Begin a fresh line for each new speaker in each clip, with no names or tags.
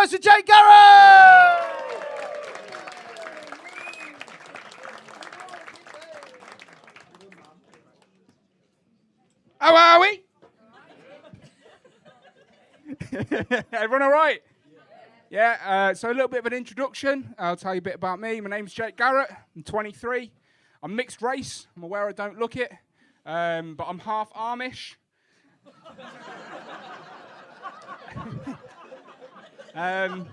Mr. Jake Garrett! How are we? Everyone all right? Yeah, so a little bit of an introduction. I'll tell you a bit about me. My name's Jake Garrett. I'm 23. I'm mixed race. I'm aware I don't look it, but I'm half Amish. And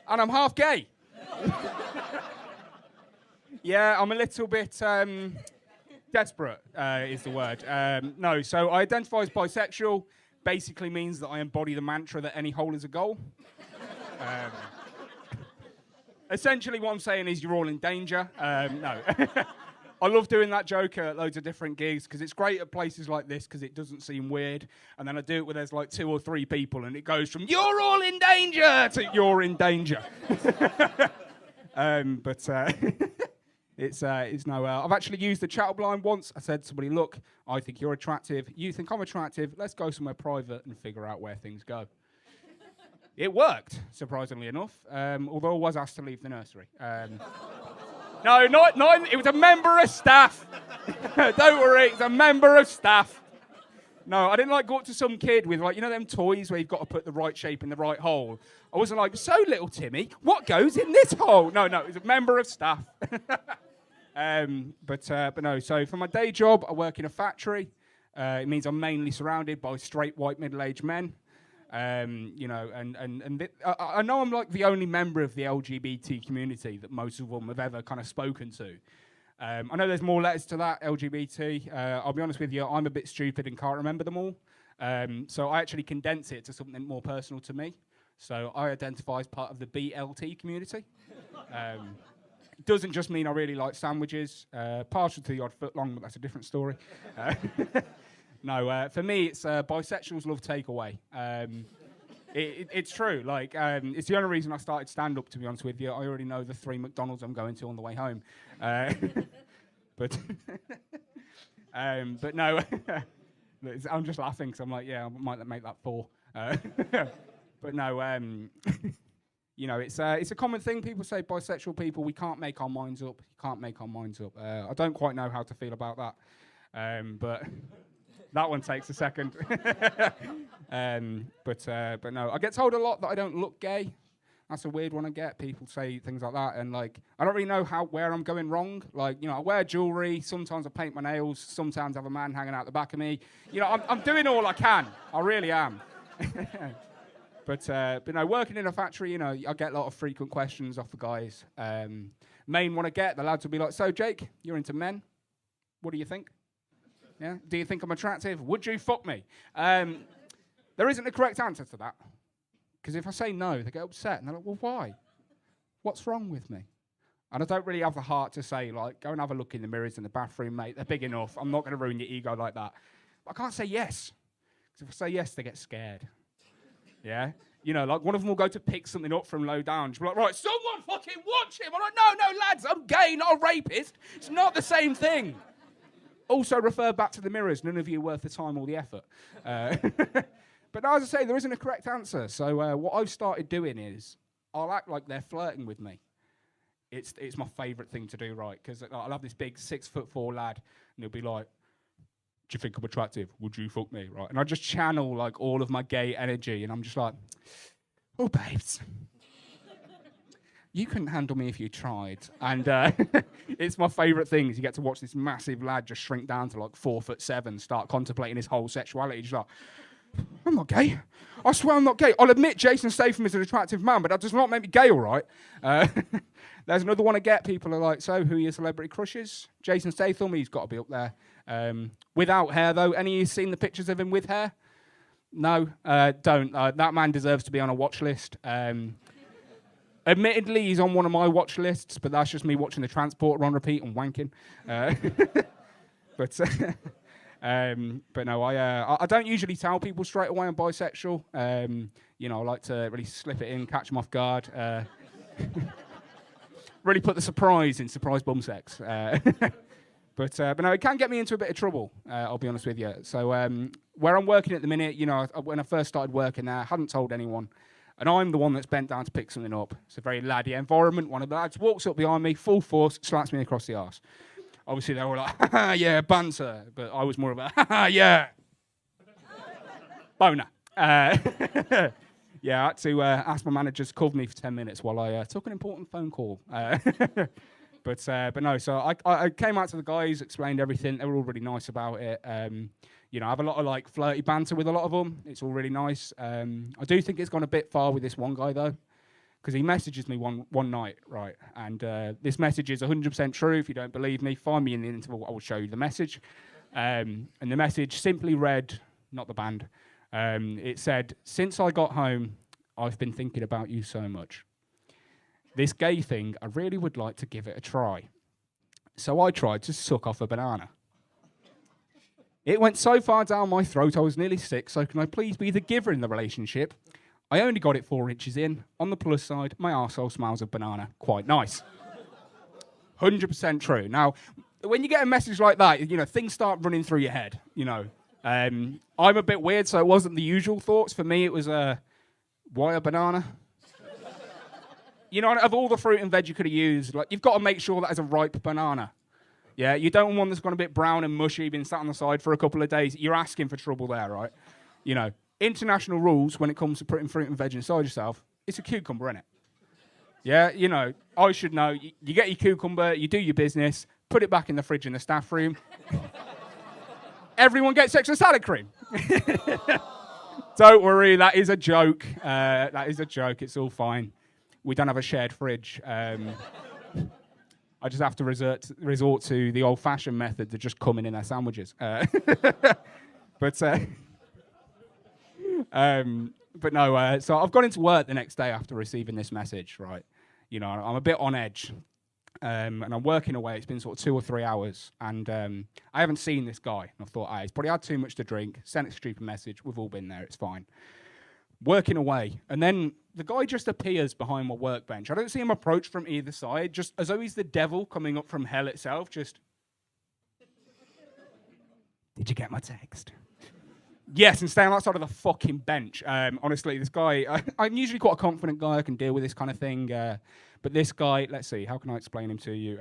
I'm half gay. Yeah, I'm a little bit desperate, is the word. No, so I identify as bisexual. Basically means that I embody the mantra that any hole is a goal. Essentially what I'm saying is you're all in danger. No. I love doing that joke at loads of different gigs because it's great at places like this because it doesn't seem weird. And then I do it where there's like 2 or 3 people and it goes from you're all in danger to you're in danger. It's no. I've actually used the chat line once. I said to somebody, look, I think you're attractive. You think I'm attractive. Let's go somewhere private and figure out where things go. It worked, surprisingly enough, although I was asked to leave the nursery. No, not. It was a member of staff. Don't worry, it's a member of staff. No, I didn't go up to some kid with them toys where you've got to put the right shape in the right hole. I wasn't like, so little Timmy, what goes in this hole? No, it was a member of staff. But no, so for my day job, I work in a factory. It means I'm mainly surrounded by straight white middle-aged men. I know I'm the only member of the LGBT community that most of them have ever kind of spoken to. I know there's more letters to that, LGBT. I'll be honest with you, I'm a bit stupid and can't remember them all. So I actually condense it to something more personal to me. So I identify as part of the BLT community. Doesn't just mean I really like sandwiches. Partial to the odd foot long, but that's a different story. No, for me, it's bisexuals love takeaway. It's true. It's the only reason I started stand-up, to be honest with you. I already know the 3 McDonald's I'm going to on the way home. But no, I'm just laughing because I'm like, yeah, I might make that 4. But no, it's a common thing. People say bisexual people, we can't make our minds up. I don't quite know how to feel about that, but that one takes a second. But no, I get told a lot that I don't look gay. That's a weird one I get. People say things like that, and I don't really know where I'm going wrong. I wear jewelry. Sometimes I paint my nails. Sometimes I have a man hanging out the back of me. I'm doing all I can. I really am. But no, working in a factory, I get a lot of frequent questions off the guys. Main one I get, the lads will be like, so Jake, you're into men. What do you think? Yeah. Do you think I'm attractive? Would you fuck me? There isn't a correct answer to that. Because if I say no, they get upset. And they're like, well, why? What's wrong with me? And I don't really have the heart to say, go and have a look in the mirrors in the bathroom, mate. They're big enough. I'm not going to ruin your ego like that. But I can't say yes. Because if I say yes, they get scared. Yeah? One of them will go to pick something up from low down. She'll be like, right, someone fucking watch him. I'm like, no, lads, I'm gay, not a rapist. It's not the same thing. Also refer back to the mirrors. None of you are worth the time or the effort. But as I say, there isn't a correct answer. So what I've started doing is I'll act like they're flirting with me. It's my favourite thing to do, right? Because I'll have this big 6'4" lad, and he'll be like, do you think I'm attractive? Would you fuck me? Right? And I just channel all of my gay energy, and I'm just like, oh, babes. You couldn't handle me if you tried. And it's my favourite thing is you get to watch this massive lad just shrink down to 4'7", start contemplating his whole sexuality. Just like, I'm not gay. I swear I'm not gay. I'll admit Jason Statham is an attractive man, but that does not make me gay, all right? There's another one I get. People are like, so who are your celebrity crushes? Jason Statham, he's got to be up there. Without hair, though. Any of you seen the pictures of him with hair? No, don't. That man deserves to be on a watch list. Admittedly, he's on one of my watch lists, but that's just me watching The Transporter on repeat and wanking. But no, I don't usually tell people straight away I'm bisexual. I like to really slip it in, catch them off guard. Really put the surprise in surprise bum sex. But no, it can get me into a bit of trouble, I'll be honest with you. So where I'm working at the minute, you know, when I first started working there, I hadn't told anyone. And I'm the one that's bent down to pick something up. It's a very laddie environment. One of the lads walks up behind me, full force, slaps me across the arse. Obviously, they were like, ha yeah, banter. But I was more of a, ha yeah, boner. Yeah, I had to ask my manager to cover me for 10 minutes while I took an important phone call. But no, so I came out to the guys, explained everything. They were all really nice about it. You know, I have a lot of like flirty banter with a lot of them. It's all really nice. I do think it's gone a bit far with this one guy though, because he messages me one night, right? And this message is 100% true. If you don't believe me, find me in the interval. I will show you the message. And the message simply read, not the band. It said, "Since I got home, I've been thinking about you so much. This gay thing, I really would like to give it a try. So I tried to suck off a banana. It went so far down my throat I was nearly sick, so can I please be the giver in the relationship? I only got it 4 inches in. On the plus side, my arsehole smells of banana. Quite nice." 100% true. Now, when you get a message like that, you know, things start running through your head, you know. I'm a bit weird, so it wasn't the usual thoughts. For me, it was, why a banana? You know, of all the fruit and veg you could have used, like, you've got to make sure that is a ripe banana. Yeah, you don't want one that's gone a bit brown and mushy, been sat on the side for a couple of days. You're asking for trouble there, right? You know, international rules when it comes to putting fruit and veg inside yourself, it's a cucumber, innit? Yeah, you know, I should know. You get your cucumber, you do your business, put it back in the fridge in the staff room. Everyone gets extra salad cream. Don't worry, that is a joke. That is a joke, it's all fine. We don't have a shared fridge. I just have to resort to the old-fashioned method of just coming in their sandwiches. But no, so I've gone into work the next day after receiving this message, right? You know, I'm a bit on edge. And I'm working away. It's been sort of 2 or 3 hours. And I haven't seen this guy. And I thought, he's probably had too much to drink, sent a stupid message. We've all been there. It's fine. Working away. And then the guy just appears behind my workbench. I don't see him approach from either side, just as though he's the devil coming up from hell itself. Just, did you get my text? Yes, and staying outside of the fucking bench. Honestly, this guy, I'm usually quite a confident guy. I can deal with this kind of thing. But this guy, let's see, how can I explain him to you?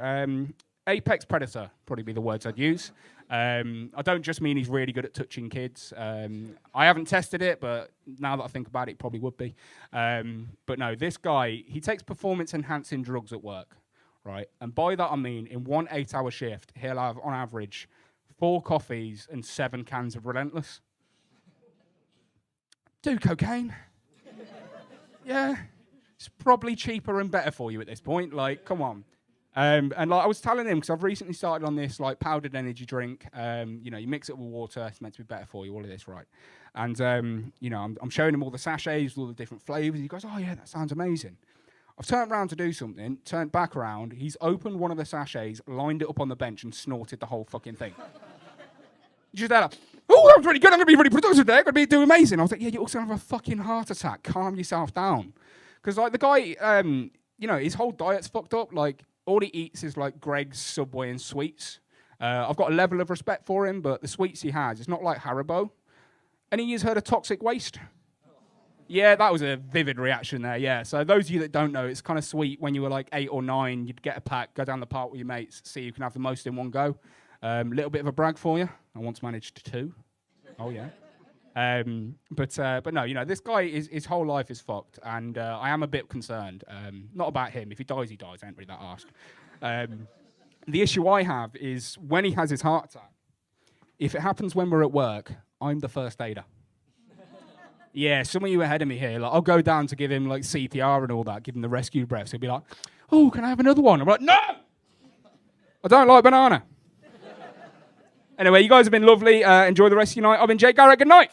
Apex predator, probably be the words I'd use. I don't just mean he's really good at touching kids. I haven't tested it, but now that I think about it, probably would be. But no, this guy, he takes performance-enhancing drugs at work, right? And by that I mean, in one 8-hour shift, he'll have, on average, 4 coffees and 7 cans of Relentless. Do cocaine. Yeah. It's probably cheaper and better for you at this point. Like, come on. And like I was telling him, because I've recently started on this like powdered energy drink. You know, you mix it with water. It's meant to be better for you. All of this, right? And you know, I'm showing him all the sachets, all the different flavors. He goes, "Oh yeah, that sounds amazing." I've turned around to do something. Turned back around. He's opened one of the sachets, lined it up on the bench, and snorted the whole fucking thing. Just that. "Oh, that was really good. I'm gonna be really productive there. I'm gonna be doing amazing." I was like, "Yeah, you're also gonna have a fucking heart attack. Calm yourself down." Because, like, the guy, you know, his whole diet's fucked up. Like, all he eats is, like, Greg's, Subway, and sweets. I've got a level of respect for him, but the sweets he has, it's not like Haribo. Any of you heard of toxic waste? Yeah, that was a vivid reaction there, yeah. So those of you that don't know, it's kind of sweet. When you were, like, 8 or 9, you'd get a pack, go down the park with your mates, see who can have the most in one go. Little bit of a brag for you. I once managed 2. Oh, yeah. But no, you know, this guy, his whole life is fucked, and I am a bit concerned. Not about him. If he dies, he dies. I ain't really that arsed. The issue I have is when he has his heart attack, if it happens when we're at work, I'm the first aider. Yeah, some of you ahead of me here. Like, I'll go down to give him like CPR and all that, give him the rescue breaths. He'll be like, "Oh, can I have another one?" I'm like, "No! I don't like banana." Anyway, you guys have been lovely. Enjoy the rest of your night. I've been Jake Garrett. Good night.